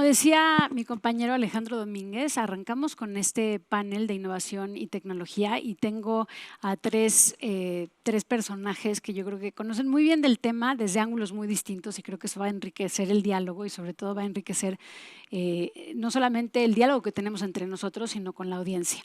decía mi compañero Alejandro Domínguez, arrancamos con este panel de innovación y tecnología y tengo a tres personajes que yo creo que conocen muy bien del tema desde ángulos muy distintos y creo que eso va a enriquecer el diálogo y sobre todo va a enriquecer no solamente el diálogo que tenemos entre nosotros, sino con la audiencia.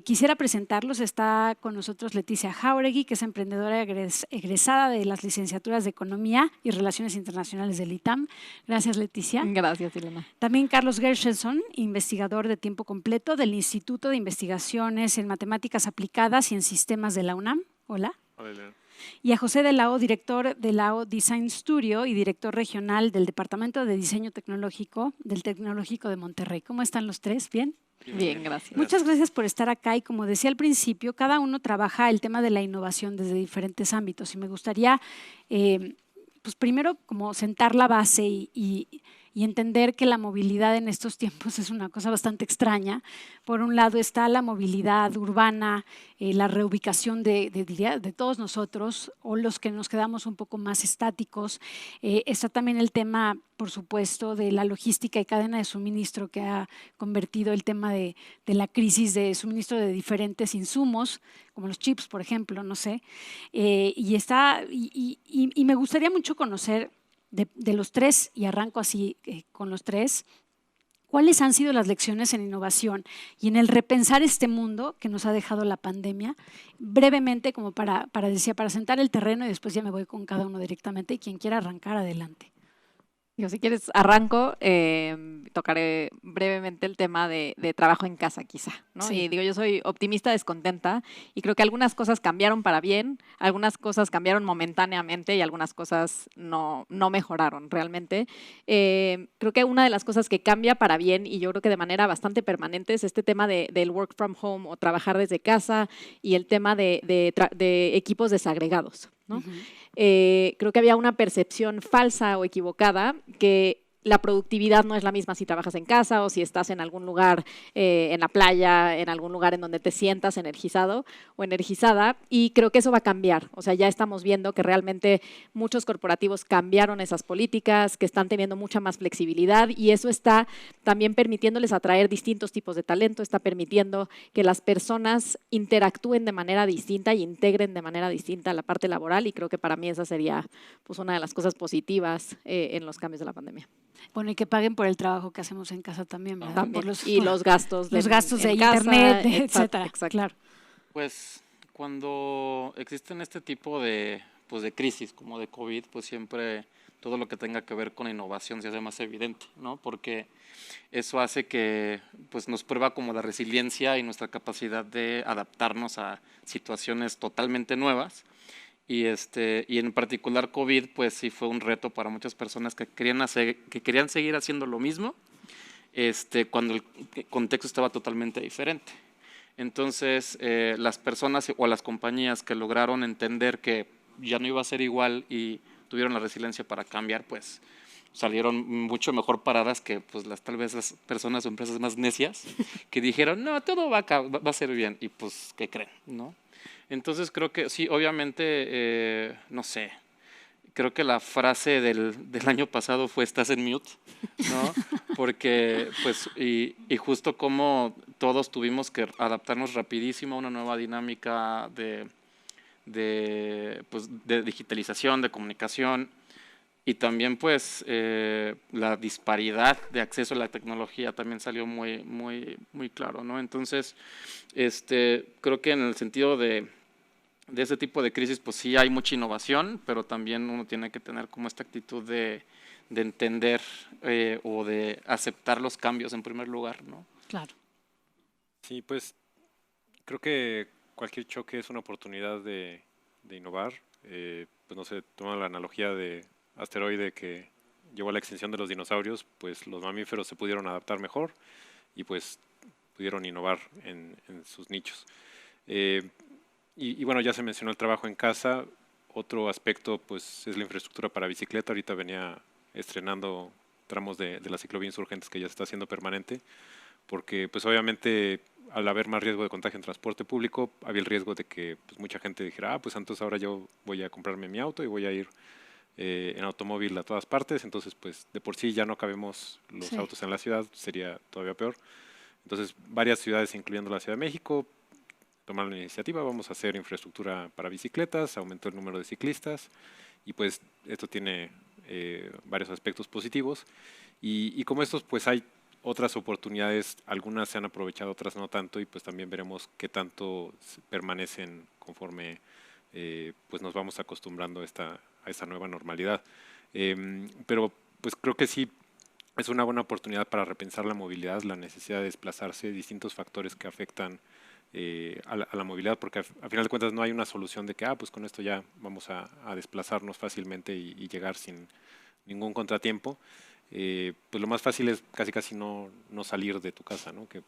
Quisiera presentarlos. Está con nosotros Leticia Jáuregui, que es emprendedora egresada de las licenciaturas de Economía y Relaciones Internacionales del ITAM. Gracias, Leticia. Gracias, Elena. También Carlos Gershenson, investigador de tiempo completo del Instituto de Investigaciones en Matemáticas Aplicadas y en Sistemas de la UNAM. Hola. Hola. Y a José de la O, director de la O Design Studio y director regional del Departamento de Diseño Tecnológico del Tecnológico de Monterrey. ¿Cómo están los tres? ¿Bien? Bien, gracias. Muchas gracias por estar acá y como decía al principio, cada uno trabaja el tema de la innovación desde diferentes ámbitos y me gustaría, pues primero como sentar la base y entender que la movilidad en estos tiempos es una cosa bastante extraña. Por un lado está la movilidad urbana, la reubicación de todos nosotros o los que nos quedamos un poco más estáticos. Está también el tema, por supuesto, de la logística y cadena de suministro que ha convertido el tema de la crisis de suministro de diferentes insumos, como los chips, por ejemplo, no sé. Y me gustaría mucho conocer de los tres, y arranco así con los tres, ¿cuáles han sido las lecciones en innovación y en el repensar este mundo que nos ha dejado la pandemia? Brevemente, como para sentar el terreno y después ya me voy con cada uno directamente y quien quiera arrancar, adelante. Yo, si quieres, arranco, tocaré brevemente el tema de trabajo en casa, quizá, ¿no? Sí. Y digo, yo soy optimista descontenta y creo que algunas cosas cambiaron para bien, algunas cosas cambiaron momentáneamente y algunas cosas no mejoraron realmente. Creo que una de las cosas que cambia para bien y yo creo que de manera bastante permanente es este tema del work from home o trabajar desde casa y el tema de equipos desagregados, ¿no? Creo que había una percepción falsa o equivocada que la productividad no es la misma si trabajas en casa o si estás en algún lugar, en la playa, en algún lugar en donde te sientas energizado o energizada, y creo que eso va a cambiar. O sea, ya estamos viendo que realmente muchos corporativos cambiaron esas políticas, que están teniendo mucha más flexibilidad y eso está también permitiéndoles atraer distintos tipos de talento, está permitiendo que las personas interactúen de manera distinta y integren de manera distinta la parte laboral, y creo que para mí esa sería pues una de las cosas positivas en los cambios de la pandemia. Bueno, y que paguen por el trabajo que hacemos en casa también, ¿verdad? También. Por Y los gastos de internet, etcétera. Exacto. Claro. Pues cuando existen este tipo de crisis como de COVID, pues siempre todo lo que tenga que ver con innovación se hace más evidente, ¿no? Porque eso hace que pues nos prueba como la resiliencia y nuestra capacidad de adaptarnos a situaciones totalmente nuevas. Y en particular COVID, pues sí fue un reto para muchas personas que querían seguir haciendo lo mismo, cuando el contexto estaba totalmente diferente. Entonces, las personas o las compañías que lograron entender que ya no iba a ser igual y tuvieron la resiliencia para cambiar, pues salieron mucho mejor paradas que pues tal vez las personas o empresas más necias que dijeron, no, todo va a ser bien, y pues, ¿qué creen?, ¿no? Entonces creo que sí, obviamente, no sé, creo que la frase del año pasado fue estás en mute, ¿no? Porque pues, y justo como todos tuvimos que adaptarnos rapidísimo a una nueva dinámica de digitalización, de comunicación, y también pues la disparidad de acceso a la tecnología también salió muy, muy, muy claro, ¿no? Entonces, creo que en el sentido de ese tipo de crisis, pues sí hay mucha innovación, pero también uno tiene que tener como esta actitud de entender o de aceptar los cambios en primer lugar, ¿no? Claro. Sí, pues creo que cualquier choque es una oportunidad de innovar. Pues no sé, toma la analogía de asteroide que llevó a la extinción de los dinosaurios, pues los mamíferos se pudieron adaptar mejor y pues pudieron innovar en sus nichos. Y bueno, ya se mencionó el trabajo en casa. Otro aspecto pues es la infraestructura para bicicleta. Ahorita venía estrenando tramos de la ciclovía Insurgentes que ya se está haciendo permanente, porque pues obviamente al haber más riesgo de contagio en transporte público, había el riesgo de que pues, mucha gente dijera, pues entonces ahora yo voy a comprarme mi auto y voy a ir en automóvil a todas partes, entonces pues de por sí ya no cabemos los Sí. autos en la ciudad, sería todavía peor. Entonces varias ciudades, incluyendo la Ciudad de México, tomaron la iniciativa, vamos a hacer infraestructura para bicicletas, aumentó el número de ciclistas y pues esto tiene varios aspectos positivos y como estos pues hay otras oportunidades, algunas se han aprovechado, otras no tanto y pues también veremos qué tanto permanecen conforme pues nos vamos acostumbrando a esta nueva normalidad. Pero pues creo que sí es una buena oportunidad para repensar la movilidad, la necesidad de desplazarse, distintos factores que afectan a la movilidad, porque a final de cuentas no hay una solución de que, pues con esto ya vamos a desplazarnos fácilmente y llegar sin ningún contratiempo. Pues lo más fácil es casi no salir de tu casa, ¿no? Que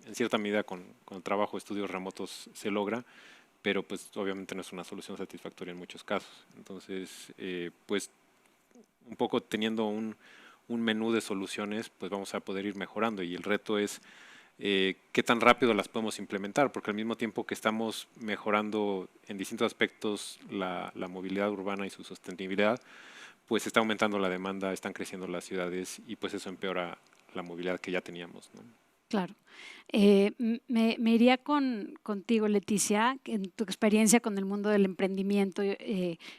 en cierta medida con el trabajo, estudios remotos se logra, pero pues obviamente no es una solución satisfactoria en muchos casos. Entonces, pues un poco teniendo un menú de soluciones, pues vamos a poder ir mejorando y el reto es qué tan rápido las podemos implementar, porque al mismo tiempo que estamos mejorando en distintos aspectos la movilidad urbana y su sostenibilidad, pues está aumentando la demanda, están creciendo las ciudades y pues eso empeora la movilidad que ya teníamos, ¿no? Claro. Me iría contigo, Leticia, en tu experiencia con el mundo del emprendimiento,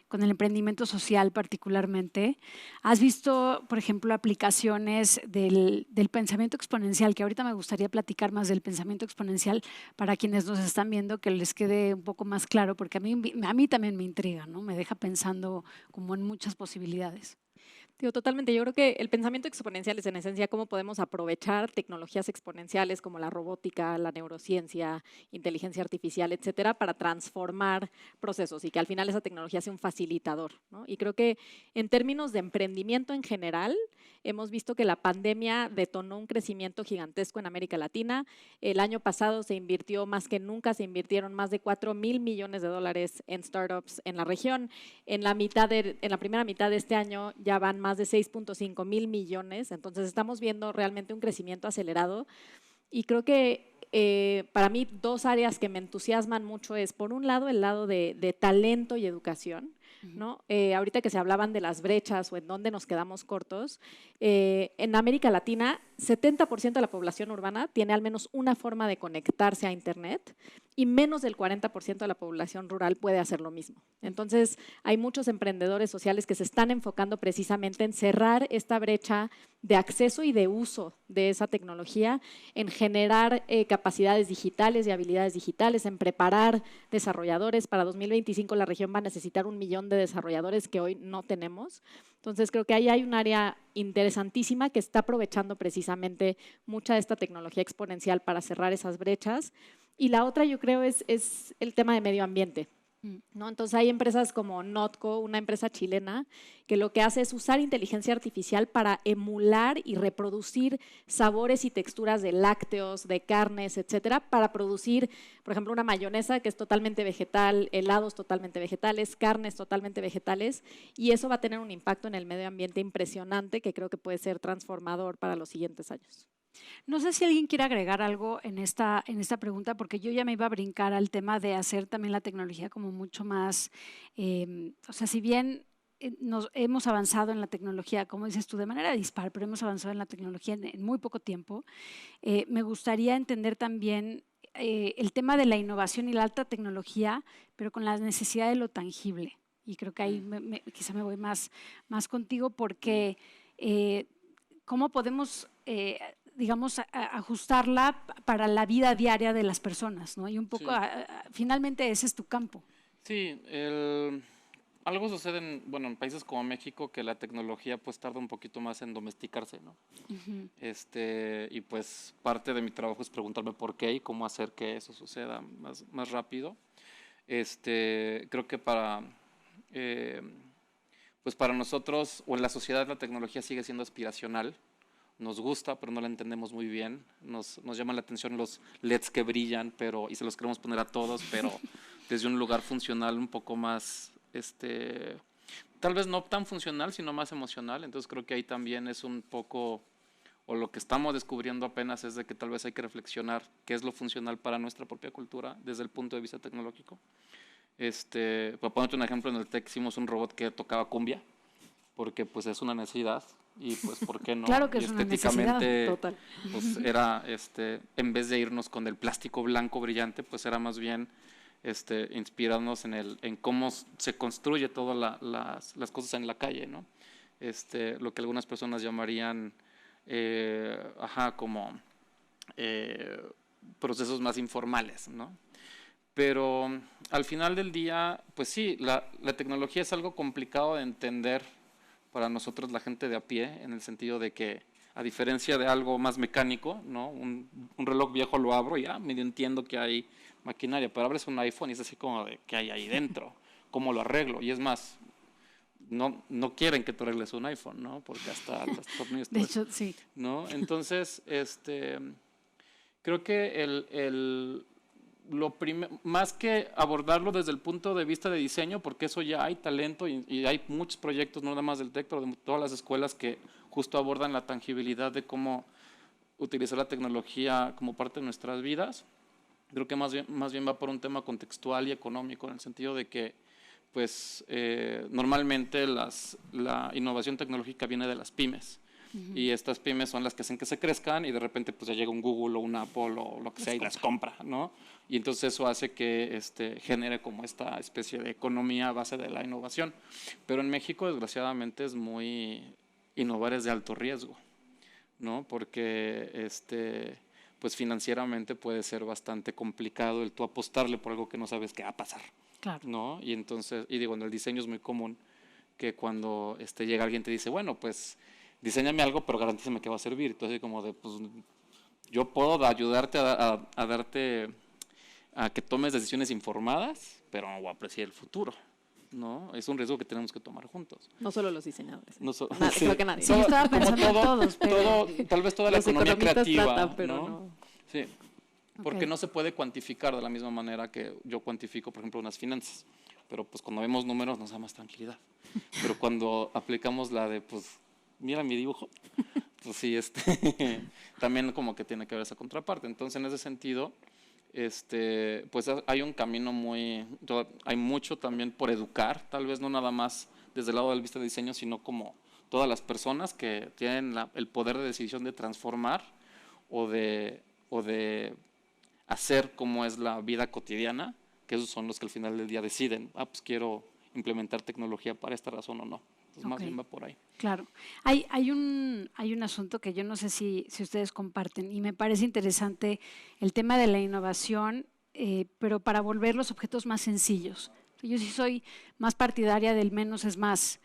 con el emprendimiento social particularmente. ¿Has visto, por ejemplo, aplicaciones del pensamiento exponencial? Que ahorita me gustaría platicar más del pensamiento exponencial para quienes nos están viendo, que les quede un poco más claro, porque a mí también me intriga, ¿no? Me deja pensando como en muchas posibilidades. Digo, totalmente. Yo creo que el pensamiento exponencial es en esencia cómo podemos aprovechar tecnologías exponenciales como la robótica, la neurociencia, inteligencia artificial, etcétera, para transformar procesos y que al final esa tecnología sea un facilitador, ¿no? Y creo que en términos de emprendimiento en general, hemos visto que la pandemia detonó un crecimiento gigantesco en América Latina. El año pasado se invirtió más que nunca, se invirtieron más de 4,000 millones de dólares en startups en la región. En la primera mitad de este año ya van más de 6,5 mil millones, entonces estamos viendo realmente un crecimiento acelerado y creo que para mí 2 áreas que me entusiasman mucho es, por un lado, el lado de talento y educación, ¿no? Ahorita que se hablaban de las brechas o en dónde nos quedamos cortos, en América Latina 70% de la población urbana tiene al menos una forma de conectarse a Internet y menos del 40% de la población rural puede hacer lo mismo. Entonces, hay muchos emprendedores sociales que se están enfocando precisamente en cerrar esta brecha de acceso y de uso de esa tecnología, en generar capacidades digitales y habilidades digitales, en preparar desarrolladores. Para 2025 la región va a necesitar 1 millón de desarrolladores que hoy no tenemos. Entonces, creo que ahí hay un área interesantísima que está aprovechando precisamente mucha de esta tecnología exponencial para cerrar esas brechas. Y la otra, yo creo, es el tema de medio ambiente, ¿no? Entonces hay empresas como Notco, una empresa chilena, que lo que hace es usar inteligencia artificial para emular y reproducir sabores y texturas de lácteos, de carnes, etcétera, para producir, por ejemplo, una mayonesa que es totalmente vegetal, helados totalmente vegetales, carnes totalmente vegetales, y eso va a tener un impacto en el medio ambiente impresionante que creo que puede ser transformador para los siguientes años. No sé si alguien quiere agregar algo en esta pregunta, porque yo ya me iba a brincar al tema de hacer también la tecnología como mucho más, o sea, si bien nos hemos avanzado en la tecnología, como dices tú, de manera dispar, pero hemos avanzado en la tecnología en muy poco tiempo, me gustaría entender también el tema de la innovación y la alta tecnología, pero con la necesidad de lo tangible. Y creo que ahí quizá me voy más contigo porque ¿cómo podemos digamos, ajustarla para la vida diaria de las personas, ¿no? Y un poco, Sí, finalmente ese es tu campo. sí, algo sucede en países como México que la tecnología pues tarda un poquito más en domesticarse, ¿no? Y pues parte de mi trabajo es preguntarme por qué y cómo hacer que eso suceda más rápido. Creo que pues para nosotros o en la sociedad la tecnología sigue siendo aspiracional. Nos gusta, pero no la entendemos muy bien. Nos llaman la atención los LEDs que brillan, y se los queremos poner a todos, pero desde un lugar funcional un poco más, tal vez no tan funcional, sino más emocional. Entonces creo que ahí también es un poco, o lo que estamos descubriendo apenas es de que tal vez hay que reflexionar qué es lo funcional para nuestra propia cultura desde el punto de vista tecnológico. Para ponerte un ejemplo, en el TEC hicimos un robot que tocaba cumbia. porque pues es una necesidad y pues ¿por qué no? Claro que Y es una necesidad, total. pues era, en vez de irnos con el plástico blanco brillante, pues era más bien inspirarnos en cómo se construye todas las cosas en la calle, ¿no? Lo que algunas personas llamarían, como procesos más informales, ¿no? Pero al final del día, pues sí, la tecnología es algo complicado de entender para nosotros, la gente de a pie, en el sentido de que, a diferencia de algo más mecánico, ¿no? Un reloj viejo lo abro y medio entiendo que hay maquinaria, pero abres un iPhone y es así como de ¿qué hay ahí dentro? ¿Cómo lo arreglo? Y es más, no quieren que tú arregles un iPhone, ¿no? Porque hasta los Estados Unidos, De hecho, sí. ¿no? Entonces, creo que más que abordarlo desde el punto de vista de diseño, porque eso ya hay talento y hay muchos proyectos, no nada más del TEC, pero de todas las escuelas que justo abordan la tangibilidad de cómo utilizar la tecnología como parte de nuestras vidas. Creo que más bien va por un tema contextual y económico, en el sentido de que pues normalmente la innovación tecnológica viene de las pymes. Y estas pymes son las que hacen que se crezcan y de repente pues ya llega un Google o un Apple o lo que sea y las compra, ¿no? Y entonces eso hace que genere como esta especie de economía a base de la innovación. Pero en México, desgraciadamente, innovar es de alto riesgo, ¿no? Porque pues financieramente puede ser bastante complicado el tú apostarle por algo que no sabes qué va a pasar, Claro. ¿no? Y entonces, en el diseño es muy común que cuando llega alguien te dice, bueno, pues diséñame algo, pero garantízame que va a servir. Entonces, como de, pues, yo puedo ayudarte a darte, a que tomes decisiones informadas, pero no voy a apreciar el futuro, ¿no? Es un riesgo que tenemos que tomar juntos. No solo los diseñadores. Sí. Creo que nadie. Sí, yo estaba pensando en todos, pero... tal vez toda la Los economía economistas creativa, tratan, pero ¿no? no. Sí, porque Ok. no se puede cuantificar de la misma manera que yo cuantifico, por ejemplo, unas finanzas. Pero pues cuando vemos números nos da más tranquilidad. Pero cuando aplicamos la de, pues, mira mi dibujo, pues sí, también como que tiene que ver esa contraparte. Entonces, en ese sentido, pues hay un camino hay mucho también por educar, tal vez no nada más desde el lado del vista de diseño, sino como todas las personas que tienen el poder de decisión de transformar o de hacer como es la vida cotidiana, que esos son los que al final del día deciden, pues quiero implementar tecnología para esta razón o no. Entonces, más bien va por ahí. Claro. Hay un asunto que yo no sé si ustedes comparten y me parece interesante, el tema de la innovación, pero para volver los objetos más sencillos. Yo sí soy más partidaria del menos es más,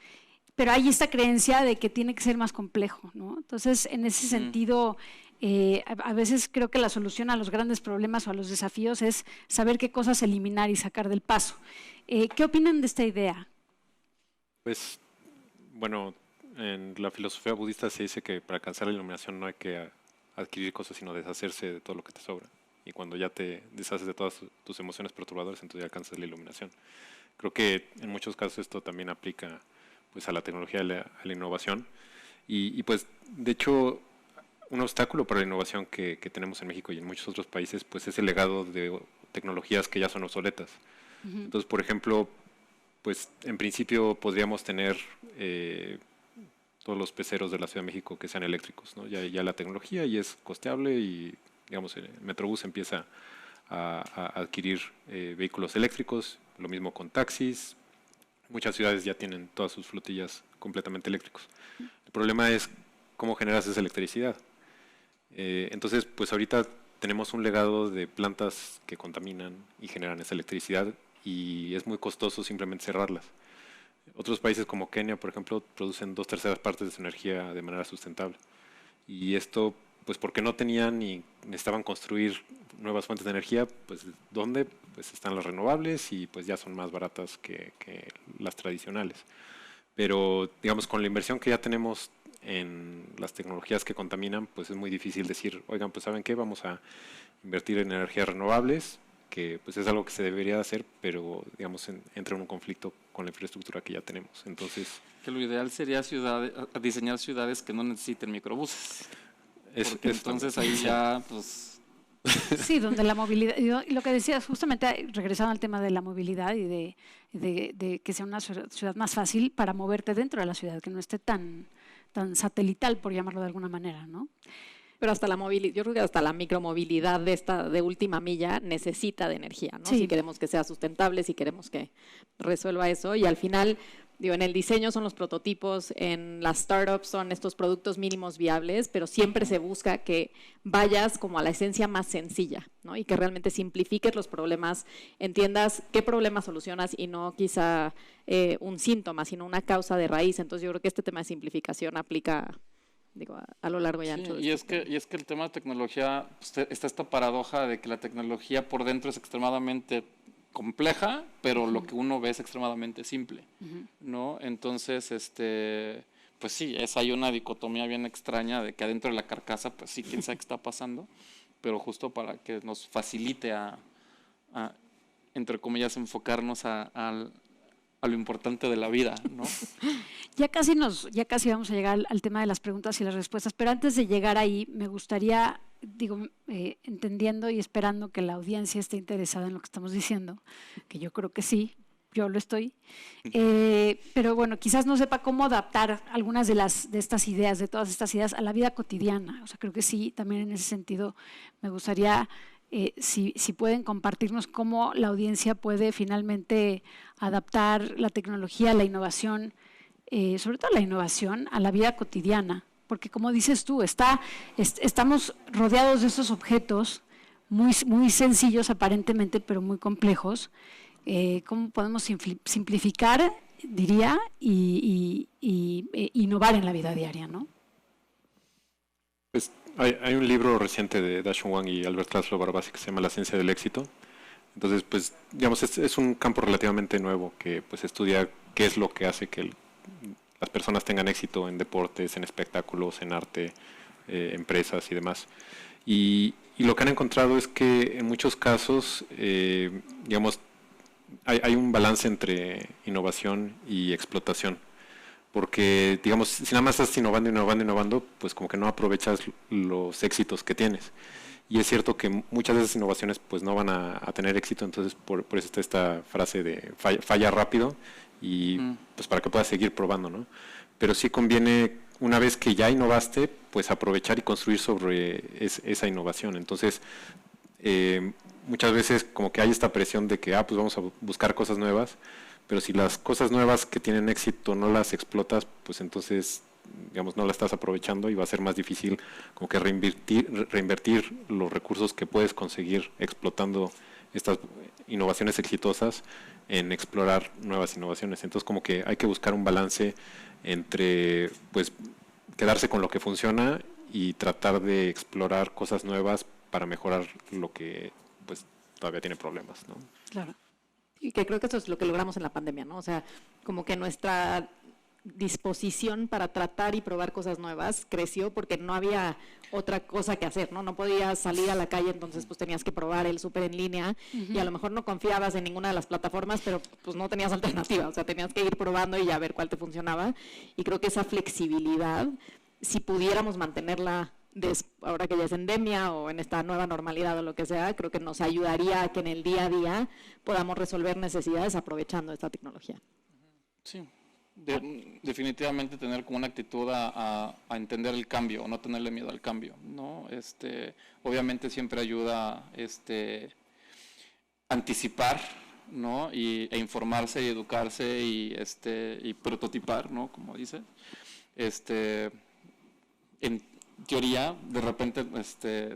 pero hay esta creencia de que tiene que ser más complejo, ¿no? Entonces, en ese sentido, a veces creo que la solución a los grandes problemas o a los desafíos es saber qué cosas eliminar y sacar del paso. ¿Qué opinan de esta idea? Pues, bueno, en la filosofía budista se dice que para alcanzar la iluminación no hay que adquirir cosas, sino deshacerse de todo lo que te sobra. Y cuando ya te deshaces de todas tus emociones perturbadoras, entonces ya alcanzas la iluminación. Creo que en muchos casos esto también aplica pues a la tecnología, a la innovación. Y pues, de hecho, un obstáculo para la innovación que tenemos en México y en muchos otros países, pues es el legado de tecnologías que ya son obsoletas. Entonces, por ejemplo, pues en principio podríamos tener todos los peceros de la Ciudad de México que sean eléctricos, ¿no? Ya la tecnología y es costeable y, digamos, el Metrobús empieza a adquirir vehículos eléctricos, lo mismo con taxis. Muchas ciudades ya tienen todas sus flotillas completamente eléctricos. El problema es cómo generas esa electricidad. Entonces, pues ahorita tenemos un legado de plantas que contaminan y generan esa electricidad y es muy costoso simplemente cerrarlas. Otros países como Kenia, por ejemplo, producen 2/3 partes de su energía de manera sustentable. Y esto, pues porque no tenían ni necesitaban construir nuevas fuentes de energía, pues ¿dónde? Pues están las renovables y pues ya son más baratas que las tradicionales. Pero, digamos, con la inversión que ya tenemos en las tecnologías que contaminan, pues es muy difícil decir, oigan, pues ¿saben qué? Vamos a invertir en energías renovables, que pues es algo que se debería hacer, pero digamos entra en un conflicto con la infraestructura que ya tenemos. Entonces, que lo ideal sería diseñar ciudades que no necesiten microbuses. Porque entonces ahí ya, pues, Sí, donde la movilidad, y lo que decías, justamente regresando al tema de la movilidad y de que sea una ciudad más fácil para moverte dentro de la ciudad, que no esté tan satelital, por llamarlo de alguna manera, ¿no? Pero hasta la movilidad, yo creo que hasta la micromovilidad de última milla necesita de energía, ¿no? Sí. Si queremos que sea sustentable, si queremos que resuelva eso. Y al final, digo, en el diseño son los prototipos, en las startups son estos productos mínimos viables, pero siempre se busca que vayas como a la esencia más sencilla, ¿no? Y que realmente simplifiques los problemas, entiendas qué problema solucionas y no quizá un síntoma, sino una causa de raíz. Entonces yo creo que este tema de simplificación aplica, digo, a lo largo y ancho. Sí, y es que el tema de tecnología, pues, está esta paradoja de que la tecnología por dentro es extremadamente compleja, pero lo que uno ve es extremadamente simple, ¿no? Entonces, pues sí, hay una dicotomía bien extraña de que adentro de la carcasa, pues sí, quién sabe qué está pasando, pero justo para que nos facilite entre comillas, enfocarnos a lo importante de la vida, ¿no? Ya casi vamos a llegar al tema de las preguntas y las respuestas, pero antes de llegar ahí, me gustaría, entendiendo y esperando que la audiencia esté interesada en lo que estamos diciendo, que yo creo que sí, yo lo estoy, pero bueno, quizás no sepa cómo adaptar algunas de estas ideas, de todas estas ideas, a la vida cotidiana. O sea, creo que sí, también en ese sentido me gustaría, si pueden compartirnos cómo la audiencia puede finalmente adaptar la tecnología, la innovación, sobre todo la innovación, a la vida cotidiana. Porque como dices tú, estamos rodeados de estos objetos muy, muy sencillos aparentemente, pero muy complejos. ¿Cómo podemos simplificar, diría, y innovar en la vida diaria, ¿no? Pues hay un libro reciente de Da-Hsun Wang y Albert Laszlo Barabasi que se llama La ciencia del éxito. Entonces, pues, digamos, es un campo relativamente nuevo que pues estudia qué es lo que hace que las personas tengan éxito en deportes, en espectáculos, en arte, empresas y demás. Y lo que han encontrado es que en muchos casos, digamos, hay un balance entre innovación y explotación. Porque, digamos, si nada más estás innovando, pues como que no aprovechas los éxitos que tienes. Y es cierto que muchas de esas innovaciones pues no van a tener éxito, entonces por eso está esta frase de falla rápido y pues para que puedas seguir probando, ¿no? Pero sí conviene, una vez que ya innovaste, pues aprovechar y construir sobre esa innovación. Entonces, muchas veces como que hay esta presión de que, pues vamos a buscar cosas nuevas, pero si las cosas nuevas que tienen éxito no las explotas, pues entonces, digamos, no las estás aprovechando y va a ser más difícil como que reinvertir los recursos que puedes conseguir explotando estas innovaciones exitosas en explorar nuevas innovaciones. Entonces como que hay que buscar un balance entre pues quedarse con lo que funciona y tratar de explorar cosas nuevas para mejorar lo que pues todavía tiene problemas, ¿no? Claro. Y que creo que eso es lo que logramos en la pandemia, ¿no? O sea, como que nuestra disposición para tratar y probar cosas nuevas creció porque no había otra cosa que hacer, ¿no? No podías salir a la calle, entonces pues tenías que probar el súper en línea y a lo mejor no confiabas en ninguna de las plataformas, pero pues no tenías alternativa, o sea, tenías que ir probando y ya ver cuál te funcionaba. Y creo que esa flexibilidad, si pudiéramos mantenerla ahora que ya es endemia o en esta nueva normalidad o lo que sea, creo que nos ayudaría a que en el día a día podamos resolver necesidades aprovechando esta tecnología. Sí. Definitivamente tener como una actitud a entender el cambio, no tenerle miedo al cambio, ¿no? Obviamente siempre ayuda anticipar, ¿no? E informarse y educarse y prototipar, ¿no? Como dice. En teoría, de repente,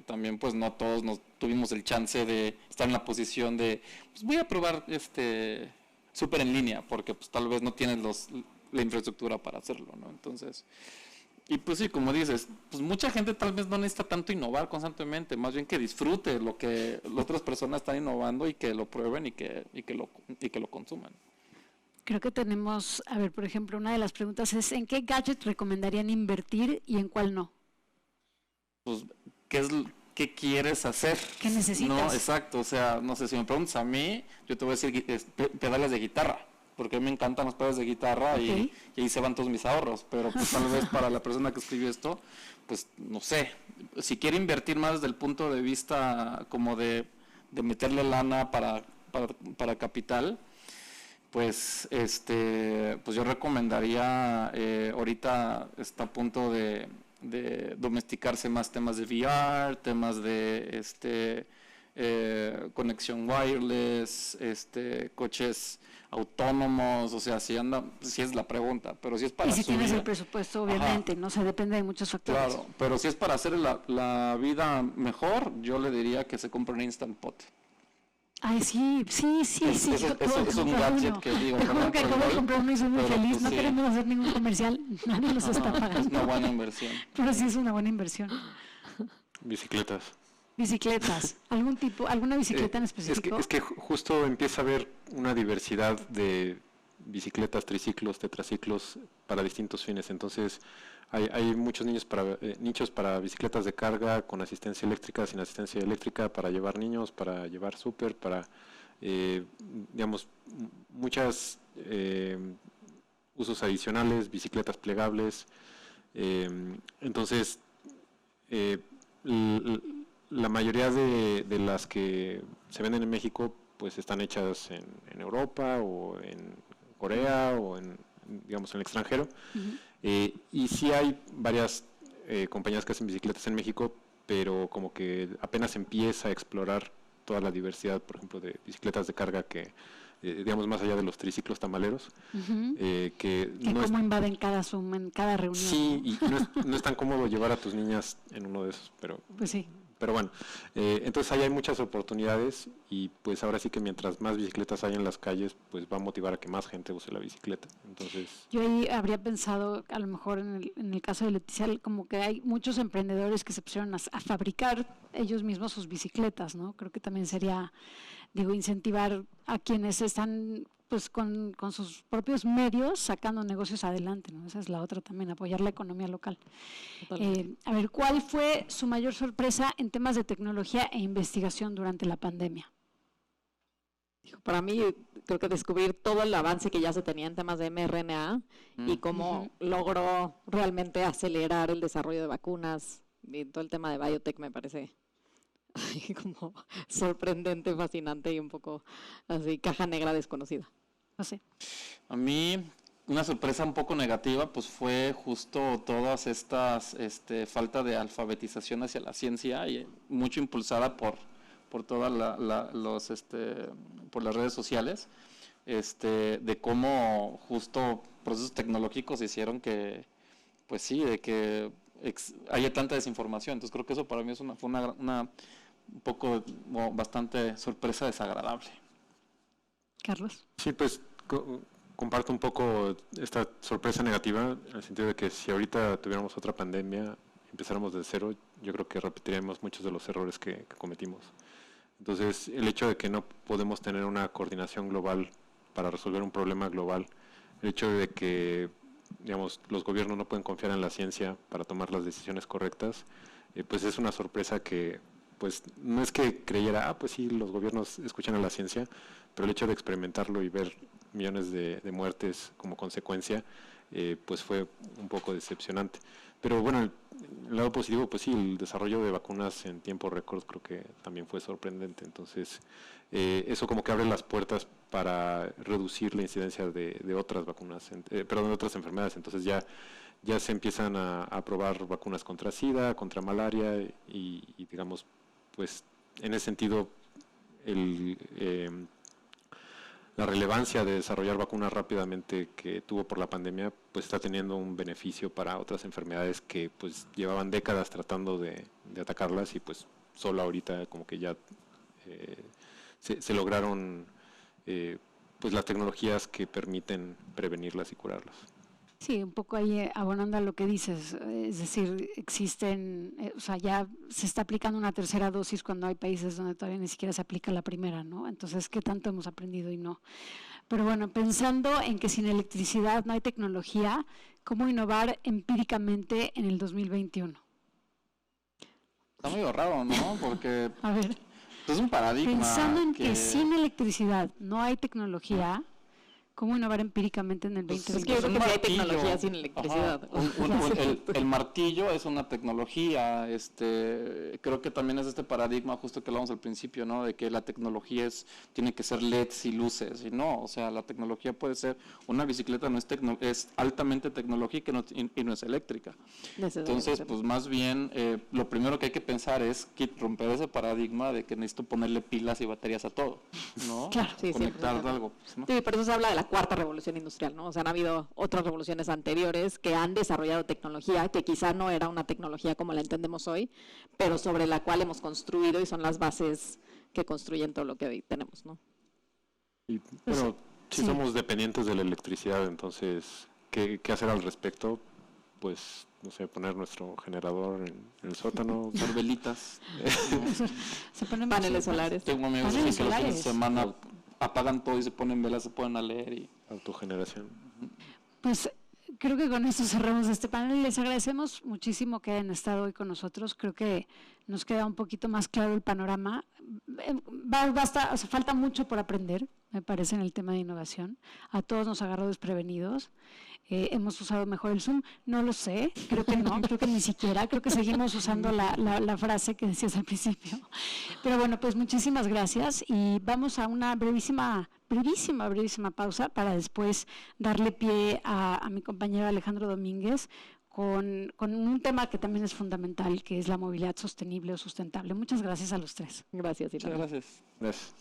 también pues no todos nos tuvimos el chance de estar en la posición de, pues voy a probar súper en línea, porque pues tal vez no tienes la infraestructura para hacerlo, ¿no? Entonces, y pues sí, como dices, pues mucha gente tal vez no necesita tanto innovar constantemente, más bien que disfrute lo que las otras personas están innovando y que lo prueben y que lo consuman. Creo que tenemos, a ver, por ejemplo, una de las preguntas es, ¿en qué gadget recomendarían invertir y en cuál no? Pues, ¿qué quieres hacer? ¿Qué necesitas? No, exacto, o sea, no sé, si me preguntas a mí, yo te voy a decir pedales de guitarra, porque a mí me encantan los pedales de guitarra y ahí se van todos mis ahorros, pero pues tal vez para la persona que escribió esto, pues no sé, si quiere invertir más desde el punto de vista como de meterle lana para capital, pues pues yo recomendaría, ahorita está a punto de domesticarse más temas de VR, temas de conexión wireless, coches autónomos, o sea, si es la pregunta, pero si es para y si tienes subir, el presupuesto, obviamente, no se depende de muchos factores. claro, pero si es para hacer la vida mejor, yo le diría que se compre un Instant Pot. Ay, sí. Es un gadget que digo, te juro que acabo de comprar uno y soy muy pero, feliz. pues, No sí. queremos hacer ningún comercial, nadie los está Es pagando. una buena inversión. Pero sí es una buena inversión. Bicicletas. Bicicletas, alguna bicicleta en específico. Es que justo empieza a haber una diversidad de bicicletas, triciclos, tetraciclos para distintos fines. Entonces hay muchos nichos para bicicletas de carga con asistencia eléctrica, sin asistencia eléctrica, para llevar niños, para llevar súper, para digamos muchas usos adicionales, bicicletas plegables. Entonces la mayoría de las que se venden en México pues están hechas en Europa o en Corea o digamos en el extranjero. Y sí hay varias compañías que hacen bicicletas en México, pero como que apenas empieza a explorar toda la diversidad, por ejemplo, de bicicletas de carga que digamos más allá de los triciclos tamaleros, que no cómo invaden cada Zoom, en cada reunión. Sí, y no es tan cómodo llevar a tus niñas en uno de esos, pero pues sí. Pero bueno, entonces ahí hay muchas oportunidades y pues ahora sí que mientras más bicicletas hay en las calles, pues va a motivar a que más gente use la bicicleta. Entonces yo ahí habría pensado, a lo mejor en el caso de Leticia, como que hay muchos emprendedores que se pusieron a fabricar ellos mismos sus bicicletas, ¿no? Creo que también sería, incentivar a quienes están pues con sus propios medios sacando negocios adelante, ¿no? Esa es la otra también, apoyar la economía local. A ver, ¿cuál fue su mayor sorpresa en temas de tecnología e investigación durante la pandemia? Para mí, creo que descubrir todo el avance que ya se tenía en temas de mRNA y cómo logró realmente acelerar el desarrollo de vacunas y todo el tema de biotech me parece como sorprendente, fascinante y un poco así, caja negra desconocida. No sé. A mí, una sorpresa un poco negativa, pues fue justo todas estas falta de alfabetización hacia la ciencia, y mucho impulsada por todas por las redes sociales, de cómo justo procesos tecnológicos hicieron que, pues sí, de que haya tanta desinformación. Entonces creo que eso para mí fue una un poco, bastante sorpresa desagradable. Carlos. sí, pues comparto un poco esta sorpresa negativa, en el sentido de que si ahorita tuviéramos otra pandemia, empezáramos de cero, yo creo que repetiríamos muchos de los errores que cometimos. Entonces, el hecho de que no podemos tener una coordinación global para resolver un problema global, el hecho de que, digamos, los gobiernos no pueden confiar en la ciencia para tomar las decisiones correctas, pues es una sorpresa que, pues, no es que creyera, pues sí, los gobiernos escuchan a la ciencia, pero el hecho de experimentarlo y ver millones de muertes como consecuencia, pues fue un poco decepcionante. Pero bueno, el lado positivo, pues sí, el desarrollo de vacunas en tiempo récord creo que también fue sorprendente. Entonces, eso como que abre las puertas para reducir la incidencia de otras vacunas, de otras enfermedades. Entonces ya se empiezan a probar vacunas contra SIDA, contra malaria y digamos, pues en ese sentido, la relevancia de desarrollar vacunas rápidamente que tuvo por la pandemia, pues está teniendo un beneficio para otras enfermedades que pues llevaban décadas tratando de atacarlas y pues solo ahorita como que ya se lograron pues las tecnologías que permiten prevenirlas y curarlas. Sí, un poco ahí abonando a lo que dices, es decir, existen, o sea, ya se está aplicando una tercera dosis cuando hay países donde todavía ni siquiera se aplica la primera, ¿no? Entonces, ¿qué tanto hemos aprendido y no? Pero bueno, pensando en que sin electricidad no hay tecnología, ¿cómo innovar empíricamente en el 2021? Está medio raro, ¿no? Porque A ver, es un paradigma. pensando en que sin electricidad no hay tecnología, ¿Cómo innovar empíricamente en el Pues 2020? Es que yo creo que sí hay martillo. tecnología sin electricidad. Ajá. El martillo es una tecnología, creo que también es este paradigma justo que hablamos al principio, ¿no? De que la tecnología tiene que ser LEDs y luces, y no, o sea, la tecnología puede ser, una bicicleta no es es altamente tecnológica y no es eléctrica. Entonces, pues más bien, lo primero que hay que pensar es romper ese paradigma de que necesito ponerle pilas y baterías a todo, ¿no? Claro, sí, Conectar 100%. algo. ¿No? Sí, por eso se habla de la cuarta revolución industrial, ¿no? O sea, han habido otras revoluciones anteriores que han desarrollado tecnología que quizá no era una tecnología como la entendemos hoy, pero sobre la cual hemos construido y son las bases que construyen todo lo que hoy tenemos, ¿no? Y, bueno, si sí. somos dependientes de la electricidad, entonces, ¿qué hacer al respecto? Pues, no sé, poner nuestro generador en el sótano. Usar velitas. Se ponen Paneles solares. Tengo amigos Paneles que los fines de solares. semana apagan todo y se ponen velas, se ponen a leer y Autogeneración. Pues creo que con esto cerramos este panel. Les agradecemos muchísimo que hayan estado hoy con nosotros. Creo que nos queda un poquito más claro el panorama. Basta, o sea, falta mucho por aprender, me parece, en el tema de innovación. A todos nos agarró desprevenidos. Hemos usado mejor el Zoom, no lo sé, creo que no, creo que ni siquiera, creo que seguimos usando la frase que decías al principio. Pero bueno, pues muchísimas gracias y vamos a una brevísima pausa para después darle pie a mi compañero Alejandro Domínguez con un tema que también es fundamental, que es la movilidad sostenible o sustentable. Muchas gracias a los tres. Gracias, muchas Ilana. gracias. Gracias.